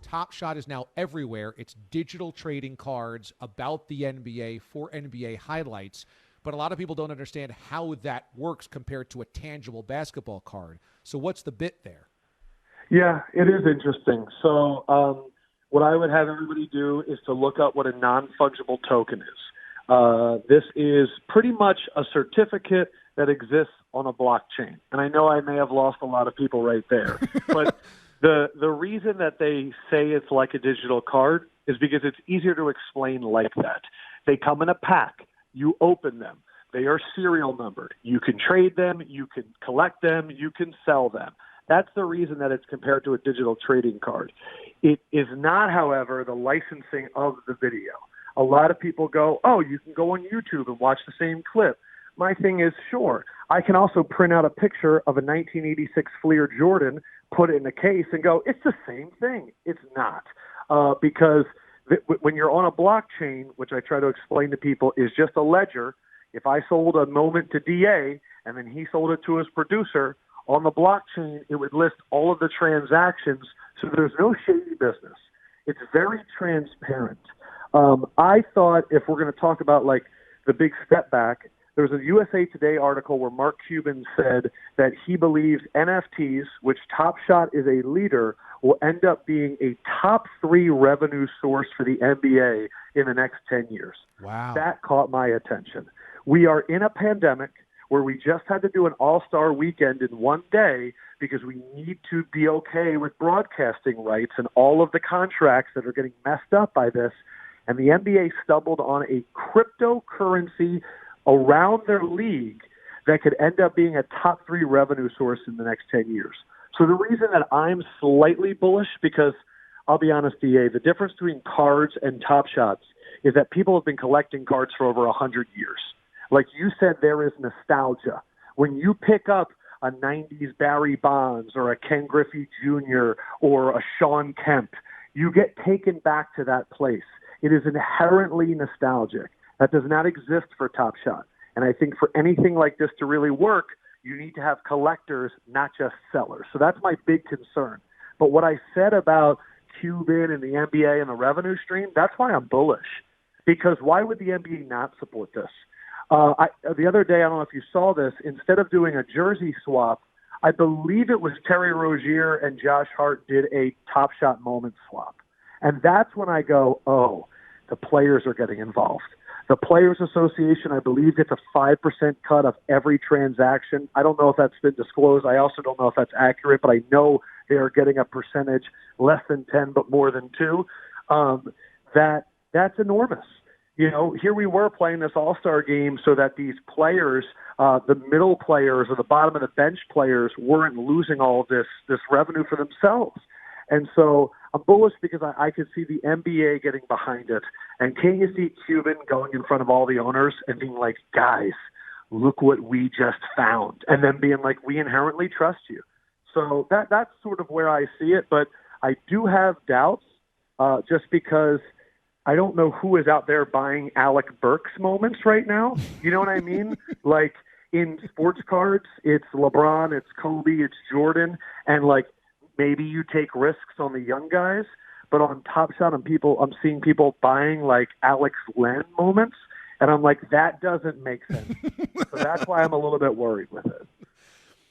Top Shot is now everywhere. It's digital trading cards about the NBA for NBA highlights. But a lot of people don't understand how that works compared to a tangible basketball card. So what's the bit there? Yeah, it is interesting. So what I would have everybody do is to look up what a non-fungible token is. This is pretty much a certificate that exists on a blockchain. And I know I may have lost a lot of people right there. But the reason that they say it's like a digital card is because it's easier to explain like that. They come in a pack. You open them. They are serial numbered. You can trade them. You can collect them. You can sell them. That's the reason that it's compared to a digital trading card. It is not, however, the licensing of the video. A lot of people go, oh, you can go on YouTube and watch the same clip. My thing is, sure, I can also print out a picture of a 1986 Fleer Jordan, put it in a case, and go, it's the same thing. It's not. Because when you're on a blockchain, which I try to explain to people is just a ledger, if I sold a moment to DA and then he sold it to his producer, on the blockchain, it would list all of the transactions, so there's no shady business. It's very transparent. I thought if we're going to talk about like the big step back, there was a USA Today article where Mark Cuban said that he believes NFTs, which Top Shot is a leader, will end up being a top 3 revenue source for the NBA in the next 10 years. Wow. That caught my attention. We are in a pandemic where we just had to do an all-star weekend in one day because we need to be okay with broadcasting rights and all of the contracts that are getting messed up by this. And the NBA stumbled on a cryptocurrency around their league that could end up being a top 3 revenue source in the next 10 years. So the reason that I'm slightly bullish, because I'll be honest, DA, the difference between cards and Top Shots is that people have been collecting cards for over 100 years. Like you said, there is nostalgia. When you pick up a 90s Barry Bonds or a Ken Griffey Jr. or a Sean Kemp, you get taken back to that place. It is inherently nostalgic. That does not exist for Top Shot. And I think for anything like this to really work, you need to have collectors, not just sellers. So that's my big concern. But what I said about Cuban and the NBA and the revenue stream, that's why I'm bullish. Because why would the NBA not support this? The other day, I don't know if you saw this, instead of doing a jersey swap, I believe it was Terry Rozier and Josh Hart did a Top Shot moment swap. And that's when I go, oh, the players are getting involved. The Players Association, I believe, gets a 5% cut of every transaction. I don't know if that's been disclosed. I also don't know if that's accurate, but I know they are getting a percentage less than 10, but more than 2. That's enormous. You know, here we were playing this all-star game so that these players, the middle players or the bottom of the bench players, weren't losing all of this revenue for themselves. And so I'm bullish because I could see the NBA getting behind it. And can you see Cuban going in front of all the owners and being like, guys, look what we just found. And then being like, we inherently trust you. So that's sort of where I see it. But I do have doubts just because I don't know who is out there buying Alec Burks moments right now. You know what I mean? Like in sports cards, it's LeBron, it's Kobe, it's Jordan. And like, maybe you take risks on the young guys, but on Top Shot, I'm seeing people buying like Alex Len moments, and I'm like, that doesn't make sense. So that's why I'm a little bit worried with it.